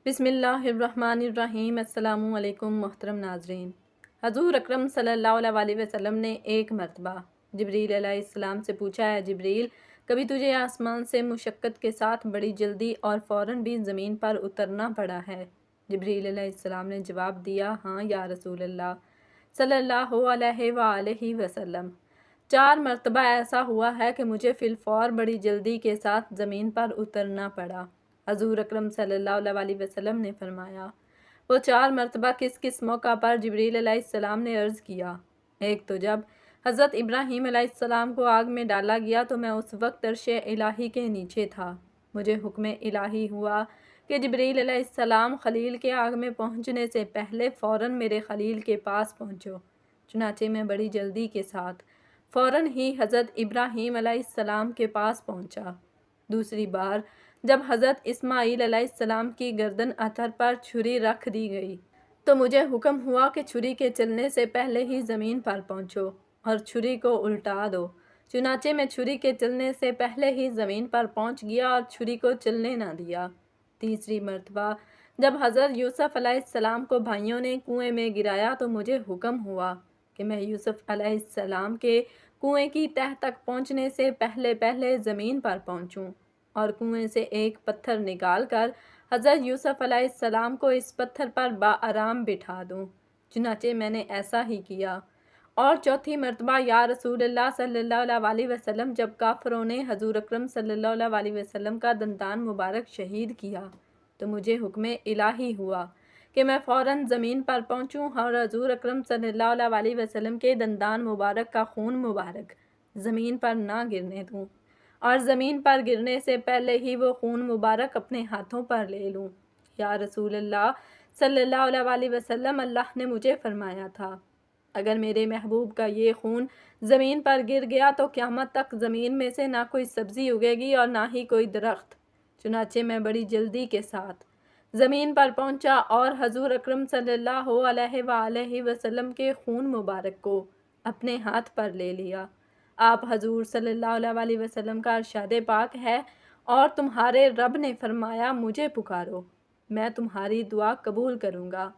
بسم اللہ الرحمن الرحیم۔ السلام علیکم محترم ناظرین۔ حضور اکرم صلی اللہ علیہ وسلم نے ایک مرتبہ جبریل علیہ السلام سے پوچھا، ہے جبریل، کبھی تجھے آسمان سے مشقت کے ساتھ بڑی جلدی اور فوراً بھی زمین پر اترنا پڑا ہے؟ جبریل علیہ السلام نے جواب دیا، ہاں یا رسول اللہ صلی اللہ علیہ وآلہ وسلم، 4 مرتبہ ایسا ہوا ہے کہ مجھے فی الفور بڑی جلدی کے ساتھ زمین پر اترنا پڑا۔ حضور اکرم صلی اللہ علیہ وسلم نے فرمایا، وہ 4 مرتبہ کس کس موقع پر؟ جبریل علیہ السلام نے عرض کیا، ایک تو جب حضرت ابراہیم علیہ السلام کو آگ میں ڈالا گیا تو میں اس وقت عرش الہی کے نیچے تھا، مجھے حکم الہی ہوا کہ جبریل علیہ السلام خلیل کے آگ میں پہنچنے سے پہلے فوراً میرے خلیل کے پاس پہنچو۔ چنانچہ میں بڑی جلدی کے ساتھ فوراً ہی حضرت ابراہیم علیہ السلام کے پاس پہنچا۔ دوسری بار جب حضرت اسماعیل علیہ السلام کی گردن اتھر پر چھری رکھ دی گئی تو مجھے حکم ہوا کہ چھری کے چلنے سے پہلے ہی زمین پر پہنچو اور چھری کو الٹا دو۔ چنانچہ میں چھری کے چلنے سے پہلے ہی زمین پر پہنچ گیا اور چھری کو چلنے نہ دیا۔ تیسری مرتبہ جب حضرت یوسف علیہ السلام کو بھائیوں نے کنویں میں گرایا تو مجھے حکم ہوا کہ میں یوسف علیہ السلام کے کنویں کی تہہ تک پہنچنے سے پہلے زمین پر پہنچوں اور کنویں سے ایک پتھر نکال کر حضرت یوسف علیہ السلام کو اس پتھر پر بآرام بٹھا دوں۔ چنانچہ میں نے ایسا ہی کیا۔ اور چوتھی مرتبہ یا رسول اللہ صلی اللہ علیہ وسلم جب کافروں نے حضور اکرم صلی اللہ علیہ وسلم کا دندان مبارک شہید کیا تو مجھے حکم الہی ہوا کہ میں فوراً زمین پر پہنچوں اور حضور اکرم صلی اللہ علیہ وسلم کے دندان مبارک کا خون مبارک زمین پر نہ گرنے دوں اور زمین پر گرنے سے پہلے ہی وہ خون مبارک اپنے ہاتھوں پر لے لوں۔ یا رسول اللہ صلی اللہ علیہ وسلم، اللہ نے مجھے فرمایا تھا، اگر میرے محبوب کا یہ خون زمین پر گر گیا تو قیامت تک زمین میں سے نہ کوئی سبزی اگے گی اور نہ ہی کوئی درخت۔ چنانچہ میں بڑی جلدی کے ساتھ زمین پر پہنچا اور حضور اکرم صلی اللہ علیہ وآلہ وسلم کے خون مبارک کو اپنے ہاتھ پر لے لیا۔ آپ حضور صلی اللہ علیہ وسلم کا ارشاد پاک ہے، اور تمہارے رب نے فرمایا، مجھے پکارو، میں تمہاری دعا قبول کروں گا۔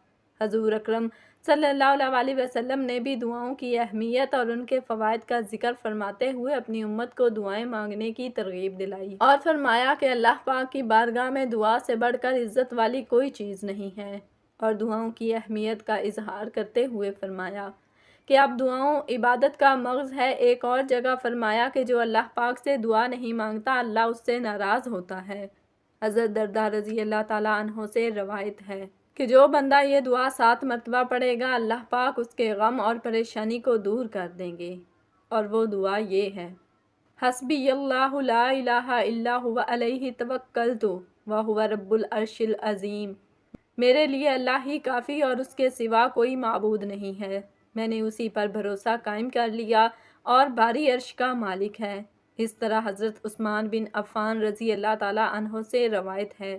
حضور اکرم صلی اللہ علیہ وسلم نے بھی دعاؤں کی اہمیت اور ان کے فوائد کا ذکر فرماتے ہوئے اپنی امت کو دعائیں مانگنے کی ترغیب دلائی اور فرمایا کہ اللہ پاک کی بارگاہ میں دعا سے بڑھ کر عزت والی کوئی چیز نہیں ہے، اور دعاؤں کی اہمیت کا اظہار کرتے ہوئے فرمایا کہ اب دعاؤں عبادت کا مغز ہے۔ ایک اور جگہ فرمایا کہ جو اللہ پاک سے دعا نہیں مانگتا اللہ اس سے ناراض ہوتا ہے۔ حضرت درداء رضی اللہ تعالیٰ عنہ سے روایت ہے کہ جو بندہ یہ دعا 7 مرتبہ پڑھے گا اللہ پاک اس کے غم اور پریشانی کو دور کر دیں گے، اور وہ دعا یہ ہے، حسبی اللہ لا الہ الا هو علیہ توکلت وہو رب العرش العظیم، میرے لیے اللہ ہی کافی اور اس کے سوا کوئی معبود نہیں ہے، میں نے اسی پر بھروسہ قائم کر لیا اور باری عرش کا مالک ہے۔ اس طرح حضرت عثمان بن عفان رضی اللہ تعالیٰ عنہ سے روایت ہے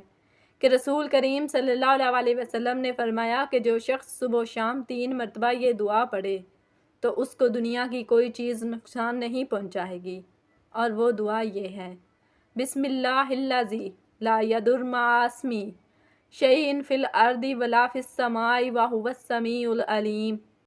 کہ رسول کریم صلی اللہ علیہ وسلم نے فرمایا کہ جو شخص صبح و شام 3 مرتبہ یہ دعا پڑھے تو اس کو دنیا کی کوئی چیز نقصان نہیں پہنچائے گی، اور وہ دعا یہ ہے، بسم اللہ الذی لا یضر مع اسمہ شیء فی الارض ولا فی السماء وہو السمیع العلیم۔